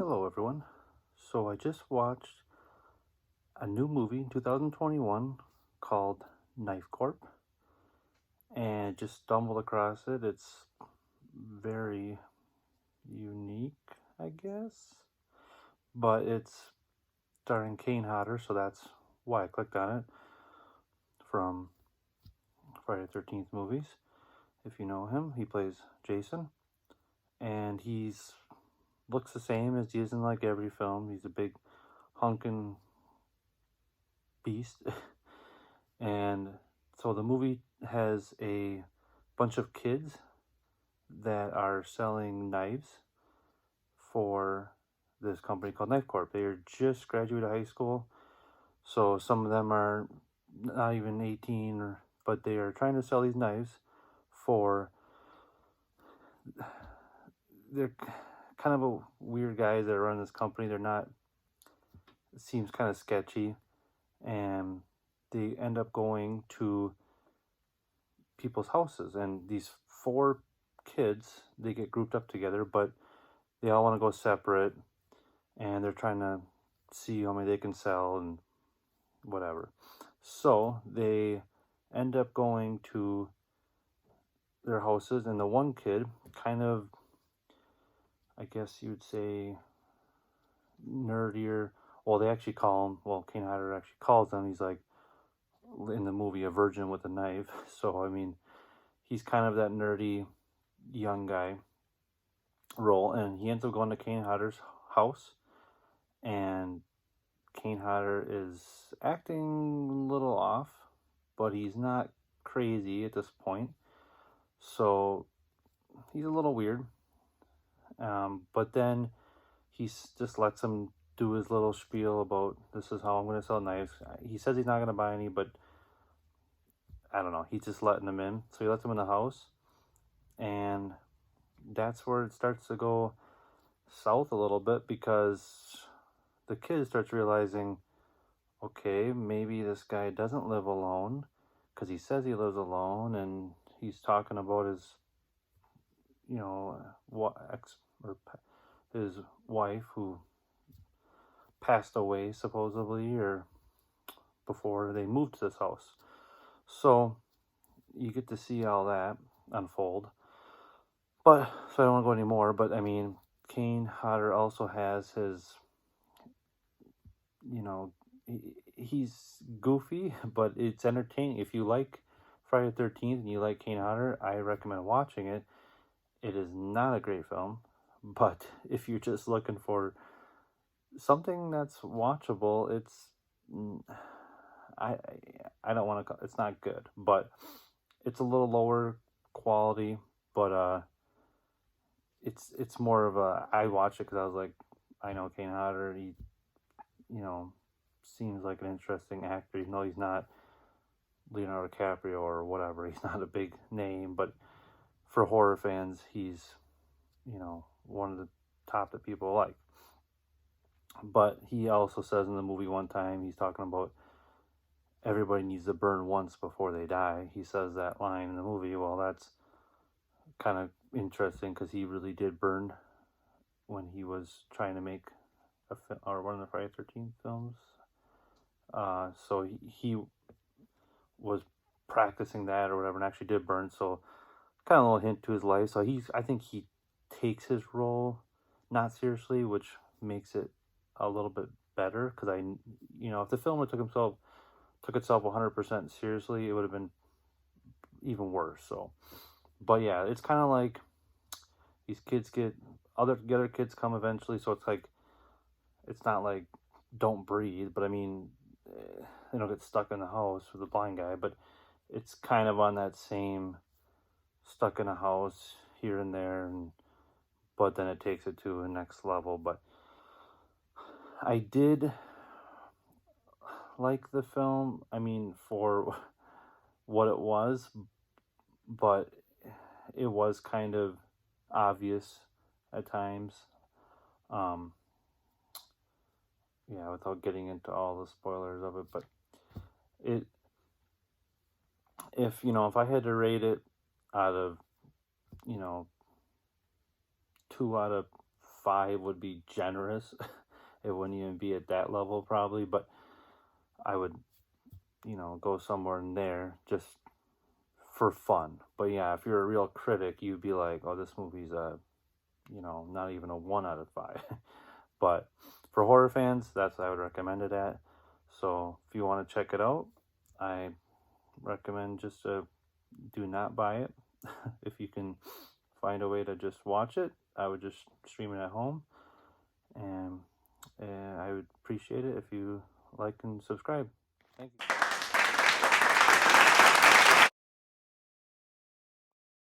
Hello, everyone. So I just watched a new movie in 2021 called Knifecorp and just stumbled across it. It's very unique, I guess, but it's starring Kane Hodder, so that's why I clicked on it from Friday the 13th movies. If you know him, he plays Jason, and he's looks the same as he is in like every film. He's a big hunkin' beast. And so the movie has a bunch of kids that are selling knives for this company called Knifecorp. They are just graduated high school, so some of them are not even 18, but they are trying to sell these knives for. They're kind of a weird guys that run this company. They're not. It seems kind of sketchy, and they end up going to people's houses, and these four kids, they get grouped up together, but they all want to go separate, and they're trying to see how many they can sell and whatever. So they end up going to their houses, and the one kid, kind of, I guess you would say, nerdier. Well, they actually call him, well, Kane Hodder actually calls him, he's like, in the movie, a virgin with a knife. So I mean, he's kind of that nerdy young guy role, and he ends up going to Kane Hodder's house, and Kane Hodder is acting a little off, but he's not crazy at this point, so he's a little weird. But then just lets him do his little spiel about this is how I'm going to sell knives. He says he's not going to buy any, but I don't know. He's just letting him in, so he lets him in the house, and that's where it starts to go south a little bit, because the kid starts realizing, okay, maybe this guy doesn't live alone, because he says he lives alone, and he's talking about his, what ex or his wife who passed away supposedly, or before they moved to this house. So you get to see all that unfold. But so I don't want to go anymore. But I mean, Kane Hodder also has his, he's goofy, but it's entertaining. If you like Friday the 13th and you like Kane Hodder, I recommend watching it. It is not a great film, but if you're just looking for something that's watchable, it's I I don't want to. It's not good, but it's a little lower quality. But it's more of a. I watched it because I was like, I know Kane Hodder. He, you know, seems like an interesting actor. Even though he's not Leonardo DiCaprio or whatever, he's not a big name. But for horror fans, he's, one of the top that people like. But he also says in the movie one time, he's talking about everybody needs to burn once before they die. He says that line in the movie. Well, that's kind of interesting because he really did burn when he was trying to make or one of the Friday 13th films. So he was practicing that or whatever, and actually did burn. So kind of a little hint to his life. So I think he takes his role not seriously, which makes it a little bit better. Because if the film took itself 100% seriously, it would have been even worse. So, but yeah, it's kind of like these kids the other kids come eventually. So it's like, it's not like Don't Breathe, but I mean, they don't get stuck in the house with the blind guy, but it's kind of on that same stuck in a house here and there, but then it takes it to a next level. But I did like the film. I mean, for what it was, but it was kind of obvious at times. Yeah, without getting into all the spoilers of it, but if I had to rate it out of, 2 out of 5 would be generous. It wouldn't even be at that level probably, but I would, you know, go somewhere in there just for fun. But yeah, if you're a real critic, you'd be like, oh, this movie's a, you know, not even a 1 out of 5. But for horror fans, that's what I would recommend it at. So if you want to check it out, I recommend just do not buy it. If you can find a way to just watch it, I would just stream it at home. And I would appreciate it if you like and subscribe. Thank you.